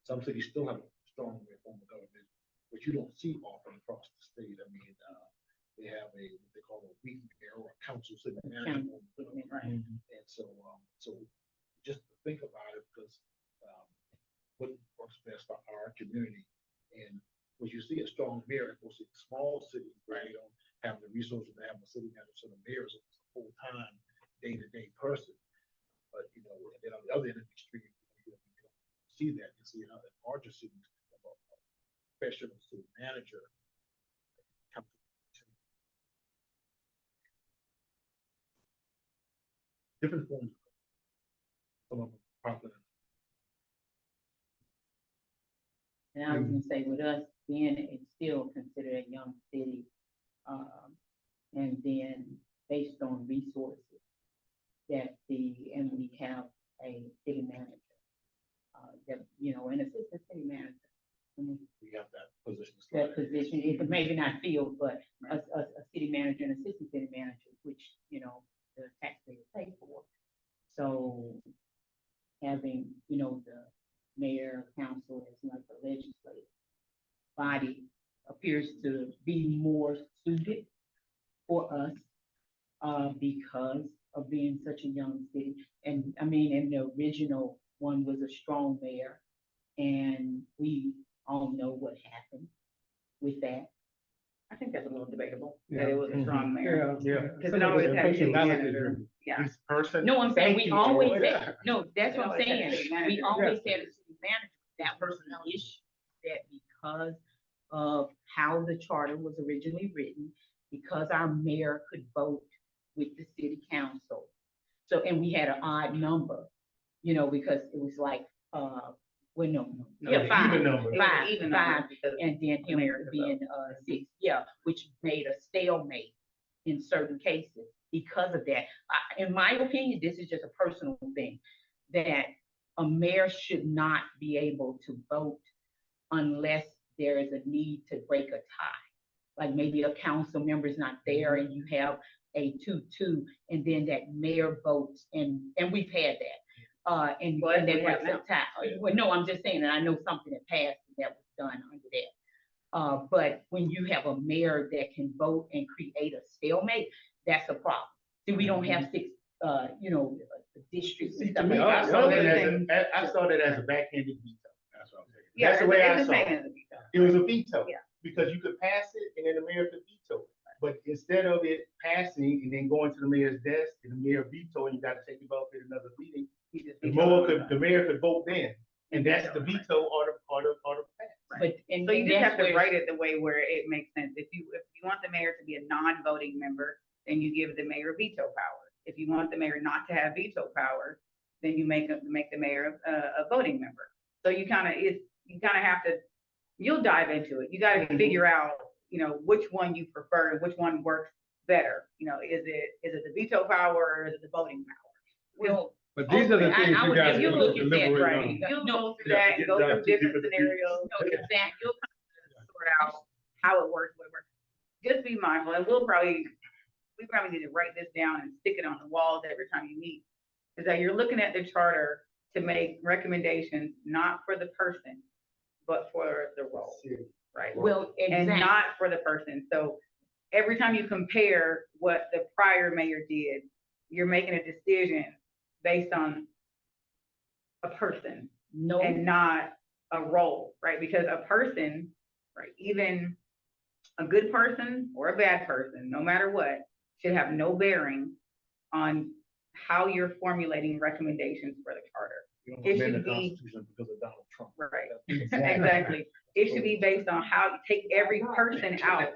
Some cities still have a strong mayor form of government, which you don't see often across the state. I mean, they have what they call a weak mayor or a council city manager form of government. Right. And so just think about it, because what works best for our community. And when you see a strong mayor, of course, in small cities where they don't have the resources to have a city manager, so the mayor is a full-time, day-to-day person. But, and then on the other end of the street, you don't see that. You see in other larger cities, a professional city manager. Different forms. Some of them popular. And I was gonna say, with us being, it's still considered a young city, and then based on resources and we have a city manager, an assistant city manager. I mean, We have that position. that position, it maybe not field, but a city manager and assistant city manager, which, the taxpayers pay for. So having, the mayor, council as like the legislative body appears to be more suited for us, because of being such a young city. And I mean, and the original one was a strong mayor, and we all know what happened with that. I think that's a little debatable, that it was a Mhm. strong mayor. Yeah. Because it always had a city manager. Yeah. This person. No, I'm saying we always Thank you. had, no, that's what I'm Always had a saying. city manager. We always had a city manager. That was an issue, that because of how the charter was originally written, because our mayor could vote with the city council. So, and we had an odd number, because it was like, well, no, No, yeah, it's five, even number. It was five, an even five, number because and then him mayor could being, 6, yeah, which made a stalemate in certain cases because of that. In my opinion, this is just a personal thing, that a mayor should not be able to vote unless there is a need to break a tie. Like maybe a council member is not there and you have a 2-2, and then that mayor votes, and we've had that. And Well, then that's they what break we the tie. Well, no, I'm just saying that I know something that passed that was done under that. But when you have a mayor that can vote and create a stalemate, that's a problem. See, we don't have 6, districts and See, to stuff me, like I that. saw that as a backhanded veto. That's what I'm saying. Yeah, That's the way I it's saw the it. same as a veto. It was a veto. Yeah. Because you could pass it and then the mayor could veto it. But instead of it passing and then going to the mayor's desk and the mayor veto, and you gotta take it up at another meeting, You just the veto it. mayor could vote then. And that's the veto or the pass. But, and So you just that's have to where- write it the way where it makes sense. If you want the mayor to be a non-voting member, then you give the mayor veto power. If you want the mayor not to have veto power, then you make the mayor a voting member. So you kind of have to, you'll dive into it. You got to figure out, which one you prefer and which one works better. Is it the veto power or is it the voting power? Well, But these are the I- things I you would- guys if you are look at that, deliberating Right. on. You'll No, go through that and go through different scenarios. No, exactly. You'll kind of sort out how it works, what works. Just be mindful, and we probably need to write this down and stick it on the walls every time you meet. Is that you're looking at the charter to make recommendations, not for the person, but for the role, right? Well, And exactly. not for the person. So every time you compare what the prior mayor did, you're making a decision based on a person No, and not a role, right? Because a person, right, even a good person or a bad person, no matter what, should have no bearing on how you're formulating recommendations for the charter. You don't It amend the should be- Constitution because of Donald Trump. Right. Exactly. Exactly. It should be based on how you take every person out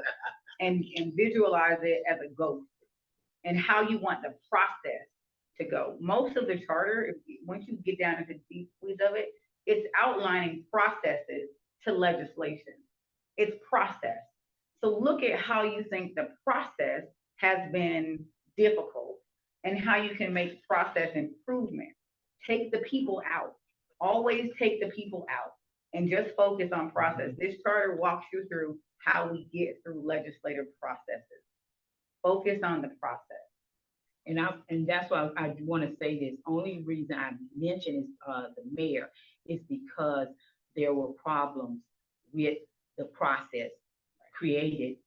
and visualize it as a ghost and how you want the process to go. Most of the charter, once you get down into the deep weeds of it, it's outlining processes to legislation. It's process. So look at how you think the process has been difficult and how you can make process improvement. Take the people out. Always take the people out and just focus on process. This charter walks you through how we get through legislative processes. Focus on the process. and that's why I want to say this. Only reason I mentioned is the mayor is because there were problems with the process created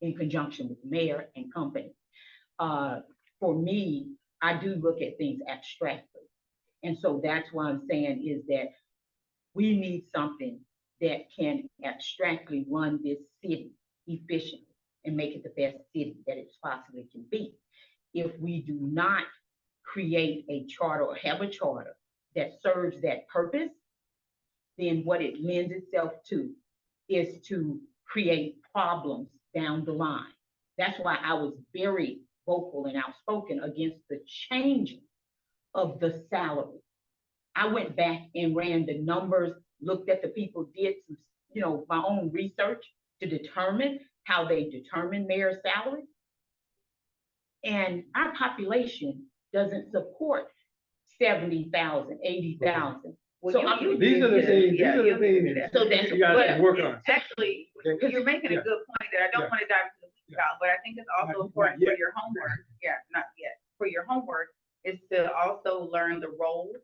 in conjunction with the mayor and company. For me, I do look at things abstractly. And so that's why I'm saying is that we need something that can abstractly run this city efficiently and make it the best city that it possibly can be. If we do not create a charter or have a charter that serves that purpose, then what it lends itself to is to create problems down the line. That's why I was very vocal and outspoken against the changing of the salary. I went back and ran the numbers, looked at the people, did some, my own research to determine how they determine mayor's salary. And our population doesn't support 70,000, 80,000. Well, These are the things, you'll get to that. So that's you guys can work on. Actually, Okay. you're making a good point that I don't Yeah. want to dive into the weeds about, but I think it's also Not important for yet. your homework. Yeah, not yet. For your homework is to also learn the roles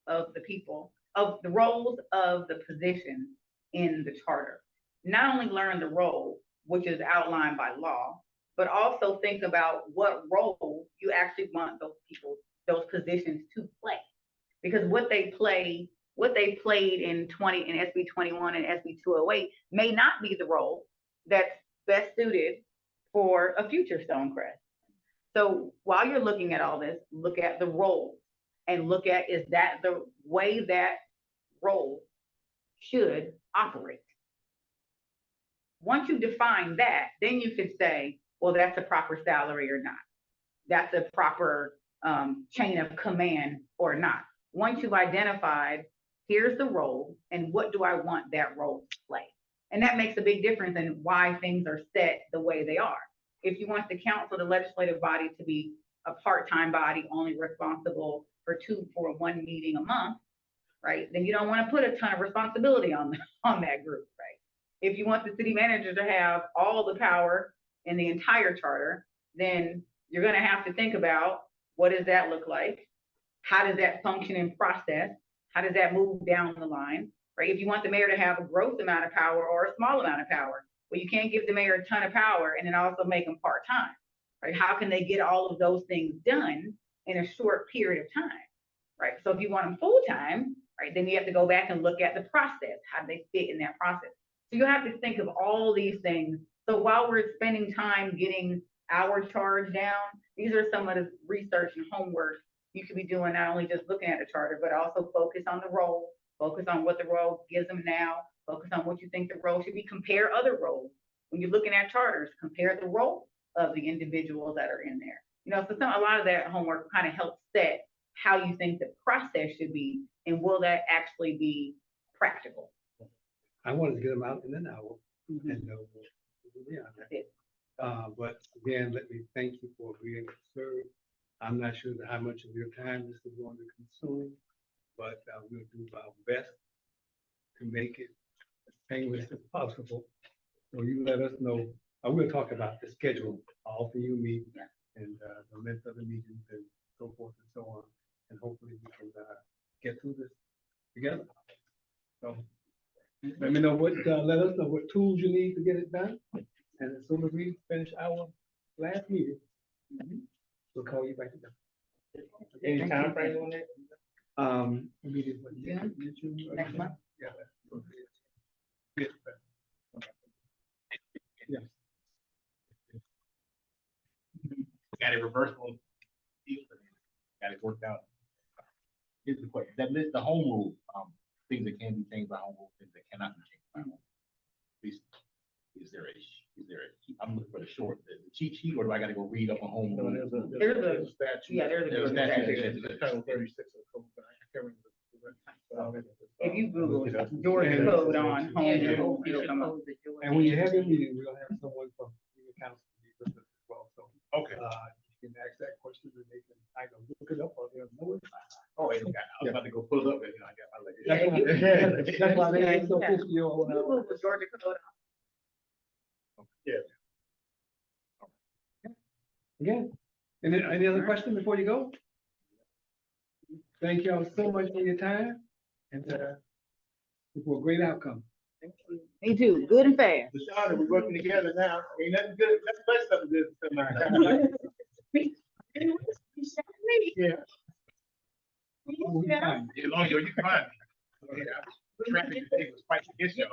of the people, of the roles of the positions in the charter. Not only learn the role, which is outlined by law, but also think about what role you actually want those people, those positions to play. Because what they played in SB 21 and SB 208 may not be the role that's best suited for a future Stonecrest. So while you're looking at all this, look at the role and look at, is that the way that role should operate? Once you define that, then you could say, well, that's a proper salary or not. That's a proper chain of command or not. Once you've identified, here's the role and what do I want that role to play? And that makes a big difference in why things are set the way they are. If you want the council, the legislative body, to be a part-time body only responsible for one meeting a month, right? Then you don't want to put a ton of responsibility on that group, right? If you want the city manager to have all the power in the entire charter, then you're going to have to think about, what does that look like? How does that function in process? How does that move down the line, right? If you want the mayor to have a gross amount of power or a small amount of power, well, you can't give the mayor a ton of power and then also make them part-time, right? How can they get all of those things done in a short period of time, right? So if you want them full-time, right, then you have to go back and look at the process. How do they fit in that process? So you have to think of all these things. So while we're spending time getting our charge down, these are some of the research and homework you could be doing, not only just looking at the charter, but also focus on the role, focus on what the role gives them now, focus on what you think the role should be, compare other roles. When you're looking at charters, compare the role of the individuals that are in there. So a lot of that homework kind of helps set how you think the process should be, and will that actually be practical? I wanted to get them out in an hour Mhm. and, yeah. That's it. But again, let me thank you for being served. I'm not sure how much of your time this is going to consume, but we'll do our best to make it as painless as possible. So you let us know. We'll talk about the schedule, all for you, me, Yeah. and the length of the meetings and so forth and so on. And hopefully we can get through this together. So let me know let us know what tools you need to get it done. And as soon as we finish our last meeting, we'll call you back again. Any time frame on that? Immediately. Next month? Yeah. Yeah. Yeah. Got it reversed on. Got it worked out. Here's the question, that list, the home rule, things that can be changed by home rule, things that cannot be changed by home. Rule. Please, is there I'm looking for the short, the cheat sheet, or do I gotta go read up on home No, rule? there's a statute. Yeah, there's a There's a statute. It's Title 36 of the code, but I can't remember. If you Google Look it up. Georgia And- code on home Yeah, rule, you it'll should come up. pose the Georgia And when you have your answer. meeting, we'll have someone from the council to be with us as well. So Okay. you can ask that question and they can either look it up or they'll know it. Oh, wait, okay. I was about to go pull it up, and I got my leg. That's why- you- that's why they Yeah, ain't so yeah. fishy You on. Google Georgia code. Again, any other question before you go? Thank y'all so much for your time and for a great outcome. Me too, good and fast. LaShawn, we're working together now. Ain't nothing good, that's less something good to come out. Yeah. We'll be fine. As long as you find me. Traffic today was fighting against y'all.